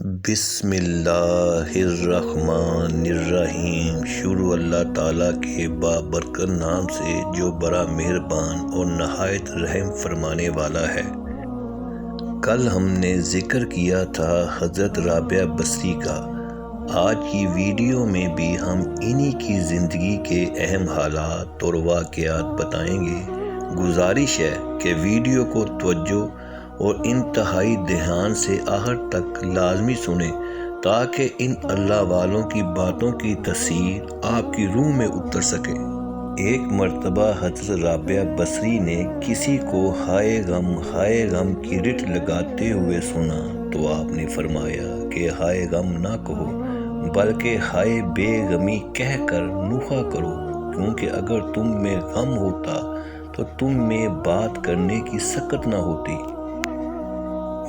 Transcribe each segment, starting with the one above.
بسم اللہ الرحمن الرحیم۔ شروع اللہ تعالیٰ کے بابرکت نام سے جو بڑا مہربان اور نہایت رحم فرمانے والا ہے۔ کل ہم نے ذکر کیا تھا حضرت رابعہ بصری کا۔ آج کی ویڈیو میں بھی ہم انہی کی زندگی کے اہم حالات اور واقعات بتائیں گے۔ گزارش ہے کہ ویڈیو کو توجہ اور انتہائی دھیان سے آخر تک لازمی سنیں تاکہ ان اللہ والوں کی باتوں کی تاثیر آپ کی روح میں اتر سکے۔ ایک مرتبہ حضرت رابعہ بصری نے کسی کو ہائے غم کی رٹ لگاتے ہوئے سنا تو آپ نے فرمایا کہ ہائے غم نہ کہو بلکہ ہائے بے غمی کہہ کر نوحہ کرو، کیونکہ اگر تم میں غم ہوتا تو تم میں بات کرنے کی سکت نہ ہوتی۔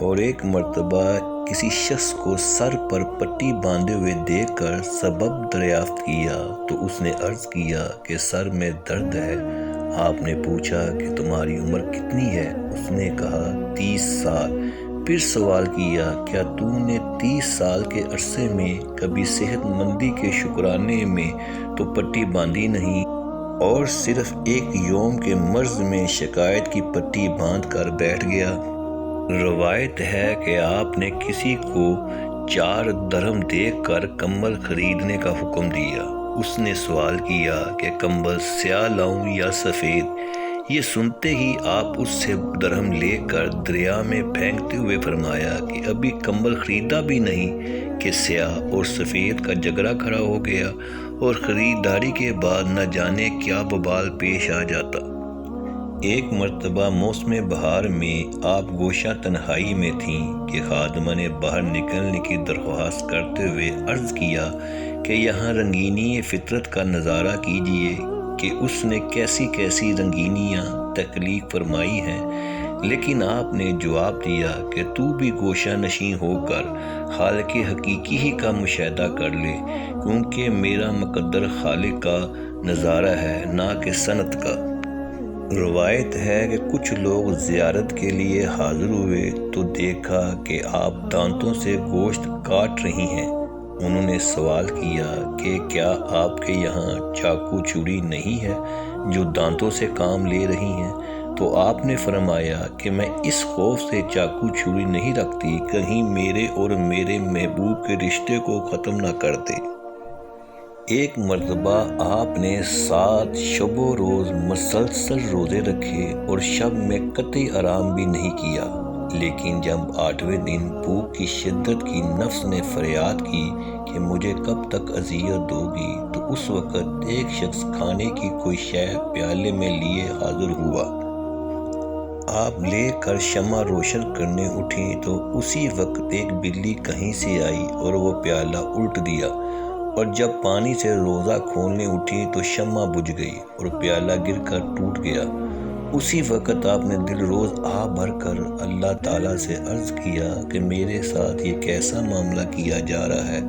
اور ایک مرتبہ کسی شخص کو سر پر پٹی باندھے ہوئے دیکھ کر سبب دریافت کیا تو اس نے عرض کیا کہ سر میں درد ہے۔ آپ نے پوچھا کہ تمہاری عمر کتنی ہے؟ اس نے کہا 30 سال۔ پھر سوال کیا کیا تو نے 30 سال کے عرصے میں کبھی صحت مندی کے شکرانے میں تو پٹی باندھی نہیں اور صرف ایک یوم کے مرض میں شکایت کی پٹی باندھ کر بیٹھ گیا؟ روایت ہے کہ آپ نے کسی کو 4 درہم دے کر کمبل خریدنے کا حکم دیا۔ اس نے سوال کیا کہ کمبل سیاہ لاؤں یا سفید؟ یہ سنتے ہی آپ اس سے درہم لے کر دریا میں پھینکتے ہوئے فرمایا کہ ابھی کمبل خریدا بھی نہیں کہ سیاہ اور سفید کا جھگڑا کھڑا ہو گیا اور خریداری کے بعد نہ جانے کیا ببال پیش آ جاتا۔ ایک مرتبہ موسم بہار میں آپ گوشہ تنہائی میں تھیں کہ خادمہ نے باہر نکلنے کی درخواست کرتے ہوئے عرض کیا کہ یہاں رنگینی فطرت کا نظارہ کیجیے کہ اس نے کیسی کیسی رنگینیاں تخلیق فرمائی ہیں، لیکن آپ نے جواب دیا کہ تو بھی گوشہ نشین ہو کر خالق حقیقی ہی کا مشاہدہ کر لے، کیونکہ میرا مقدر خالق کا نظارہ ہے نہ کہ صنعت کا۔ روایت ہے کہ کچھ لوگ زیارت کے لیے حاضر ہوئے تو دیکھا کہ آپ دانتوں سے گوشت کاٹ رہی ہیں۔ انہوں نے سوال کیا کہ کیا آپ کے یہاں چاقو چوڑی نہیں ہے جو دانتوں سے کام لے رہی ہیں؟ تو آپ نے فرمایا کہ میں اس خوف سے چاقو چوڑی نہیں رکھتی کہیں میرے اور میرے محبوب کے رشتے کو ختم نہ کر دے۔ ایک مرتبہ آپ نے 7 شب و روز مسلسل روزے رکھے اور شب میں قطعی آرام بھی نہیں کیا، لیکن جب 8ویں دن بھوک کی شدت کی نفس نے فریاد کی کہ مجھے کب تک اذیت دو گی تو اس وقت ایک شخص کھانے کی کوئی شے پیالے میں لیے حاضر ہوا۔ آپ لے کر شمع روشن کرنے اٹھی تو اسی وقت ایک بلی کہیں سے آئی اور وہ پیالہ الٹ دیا، اور جب پانی سے روزہ کھولنے اٹھی تو شمع بجھ گئی اور پیالہ گر کر ٹوٹ گیا۔ اسی وقت آپ نے دل روز آہ بھر کر اللہ تعالیٰ سے عرض کیا کہ میرے ساتھ یہ کیسا معاملہ کیا جا رہا ہے؟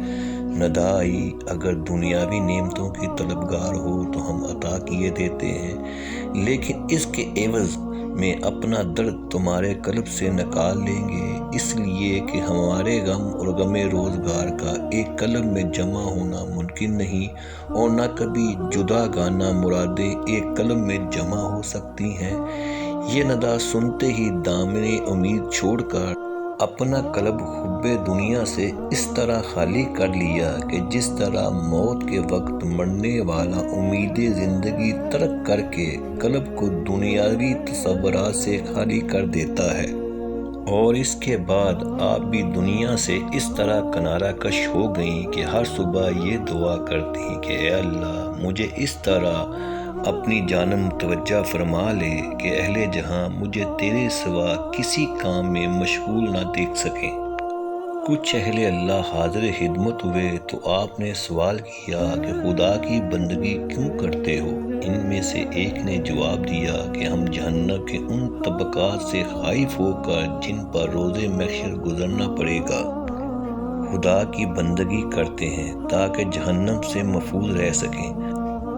ندا آئی اگر دنیاوی نعمتوں کی طلبگار ہو تو ہم عطا کیے دیتے ہیں، لیکن اس کے عوض میں اپنا درد تمہارے قلب سے نکال لیں گے، اس لیے کہ ہمارے غم اور غم روزگار کا ایک قلب میں جمع ہونا ممکن نہیں اور نہ کبھی جدا گانا مرادیں ایک قلب میں جمع ہو سکتی ہیں۔ یہ ندا سنتے ہی دامن امید چھوڑ کر اپنا قلب حب دنیا سے اس طرح خالی کر لیا کہ جس طرح موت کے وقت مرنے والا امید زندگی ترک کر کے قلب کو دنیاوی تصورات سے خالی کر دیتا ہے۔ اور اس کے بعد آپ بھی دنیا سے اس طرح کنارہ کش ہو گئیں کہ ہر صبح یہ دعا کرتی کہ اے اللہ مجھے اس طرح اپنی جانب متوجہ فرما لے کہ اہل جہاں مجھے تیرے سوا کسی کام میں مشغول نہ دیکھ سکیں۔ کچھ اہل اللہ حاضر خدمت ہوئے تو آپ نے سوال کیا کہ خدا کی بندگی کیوں کرتے ہو؟ ان میں سے ایک نے جواب دیا کہ ہم جہنم کے ان طبقات سے خائف ہو کر جن پر روز محشر گزرنا پڑے گا خدا کی بندگی کرتے ہیں تاکہ جہنم سے محفوظ رہ سکیں۔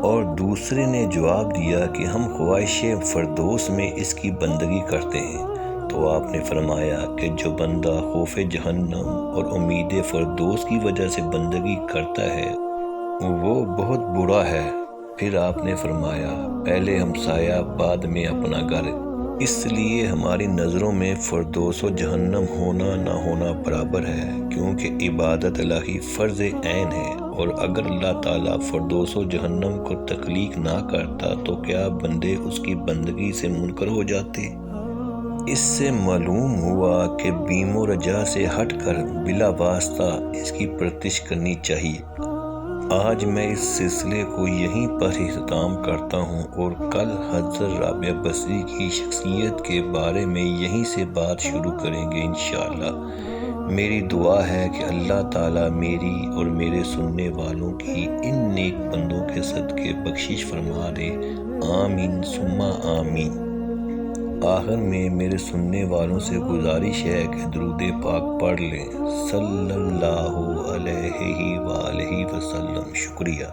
اور دوسرے نے جواب دیا کہ ہم خواہش فردوس میں اس کی بندگی کرتے ہیں۔ تو تو آپ نے فرمایا کہ جو بندہ خوف جہنم اور امید فردوس کی وجہ سے بندگی کرتا ہے وہ بہت برا ہے۔ پھر آپ نے فرمایا پہلے ہمسایہ بعد میں اپنا گھر، اس لیے ہماری نظروں میں فردوس و جہنم ہونا نہ ہونا برابر ہے، کیونکہ عبادت الہی فرض عین ہے، اور اگر اللہ تعالیٰ فردوس و جہنم کو تخلیق نہ کرتا تو کیا بندے اس کی بندگی سے منکر ہو جاتے؟ اس سے معلوم ہوا کہ بیم و رجا سے ہٹ کر بلا واسطہ اس کی پرستش کرنی چاہیے۔ آج میں اس سلسلے کو یہیں پر اختتام کرتا ہوں، اور کل حضرت رابعہ بصری کی شخصیت کے بارے میں یہیں سے بات شروع کریں گے انشاءاللہ۔ میری دعا ہے کہ اللہ تعالیٰ میری اور میرے سننے والوں کی ان نیک بندوں کے صدقے بخشش فرما دے، آمین ثم آمین۔ آخر میں میرے سننے والوں سے گزارش ہے کہ درود پاک پڑھ لیں، صلی اللہ علیہ وآلہ وسلم۔ شکریہ۔